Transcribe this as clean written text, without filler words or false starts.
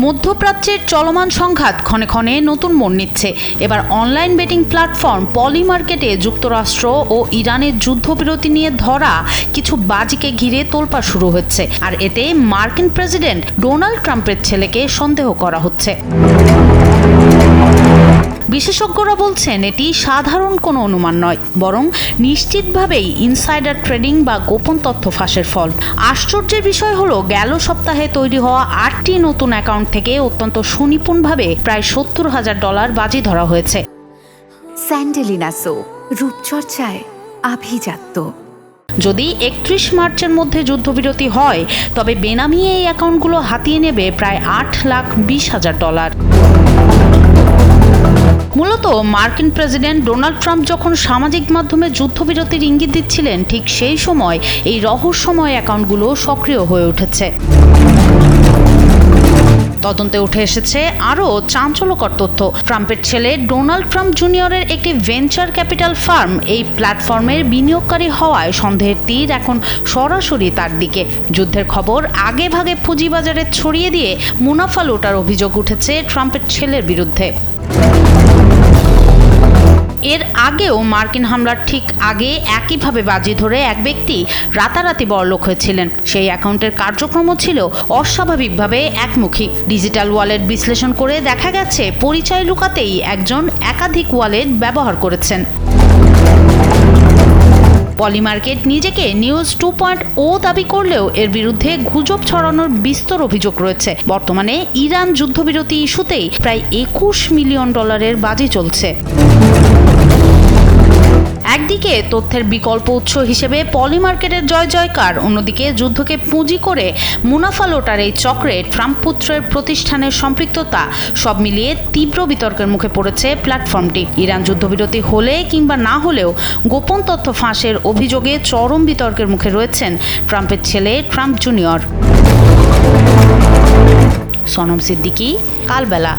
মধ্যপ্রাচ্যের চলমান সংঘাত ক্ষণে ক্ষণে নতুন মোড় নিচ্ছে। এবার অনলাইন বেটিং প্ল্যাটফর্ম পলিমার্কেটে যুক্তরাষ্ট্র ও ইরানের যুদ্ধবিরতি নিয়ে ধরা কিছু বাজিকে ঘিরে তোলপাড় শুরু হচ্ছে, আর এতে মার্কিন প্রেসিডেন্ট ডোনাল্ড ট্রাম্পের ছেলেকে সন্দেহ করা হচ্ছে। বিশেষজ্ঞরা বলছেন এটি সাধারণ কোনো অনুমান নয়, বরং নিশ্চিতভাবেই ইনসাইডার ট্রেডিং বা গোপন তথ্য ফাঁসের ফল। আশ্চর্যের বিষয় হলো, গেল সপ্তাহে তৈরি হওয়া 8টি নতুন অ্যাকাউন্ট থেকে অত্যন্ত সুনিপুণভাবে প্রায় $70,000 বাজি ধরা হয়েছে। স্যান্ডেলিনা সো, রূপচর্চায় আভিজাত্য। যদি 31 মার্চের মধ্যে যুদ্ধবিরতি হয়, তবে বেনামি এই অ্যাকাউন্টগুলো হাতিয়ে নেবে প্রায় $8,20,000। মূলত মার্কিন প্রেসিডেন্ট ডোনাল্ড ট্রাম্প যখন সামাজিক মাধ্যমে যুদ্ধবিরতির ইঙ্গিত দিচ্ছিলেন, ঠিক সেই সময় এই রহস্যময় অ্যাকাউন্টগুলো সক্রিয় হয়ে উঠেছে। তদন্তে উঠে এসেছে আরও চাঞ্চল্যকর তথ্য। ট্রাম্পের ছেলে ডোনাল্ড ট্রাম্প জুনিয়রের একটি ভেঞ্চার ক্যাপিটাল ফার্ম এই প্ল্যাটফর্মের বিনিয়োগকারী হওয়ায় সন্দেহের তীর এখন সরাসরি তার দিকে। যুদ্ধের খবর আগে ভাগে পুঁজিবাজারে ছড়িয়ে দিয়ে মুনাফা লুটার অভিযোগ উঠেছে ট্রাম্পের ছেলের বিরুদ্ধে। এর আগেও মার্কিন হামলার ঠিক আগে একইভাবে বাজি ধরে এক ব্যক্তি রাতারাতি বড়লোক হয়েছিলেন। সেই অ্যাকাউন্টের কার্যক্রমও ছিল অস্বাভাবিকভাবে একমুখী। ডিজিটাল ওয়ালেট বিশ্লেষণ করে দেখা গেছে পরিচয় লুকাতেই একজন একাধিক ওয়ালেট ব্যবহার করেছেন। পলিমার্কেট নিজেকে নিউজ 2.0 দাবি করলেও এর বিরুদ্ধে গুজব ছড়ানোর বিস্তর অভিযোগ রয়েছে। বর্তমানে ইরান যুদ্ধবিরতি ইস্যুতেই প্রায় $21 মিলিয়ন বাজি চলছে। একদিকে তথ্যের বিকল্প উৎস হিসেবে পলিমার্কেটের জয় জয়কার, অন্যদিকে যুদ্ধকে পুঁজি করে মুনাফা লোটার এই চক্রে ট্রাম্প পুত্রের প্রতিষ্ঠানের সম্পৃক্ততা, সব মিলিয়ে তীব্র বিতর্কের মুখে পড়েছে প্ল্যাটফর্মটি। ইরান যুদ্ধবিরতি হলে কিংবা না হলেও গোপন তথ্য ফাঁসের অভিযোগে চরম বিতর্কের মুখে রয়েছেন ট্রাম্পের ছেলে ট্রাম্প জুনিয়র। সনম সিদ্দিকী, কালবেলা।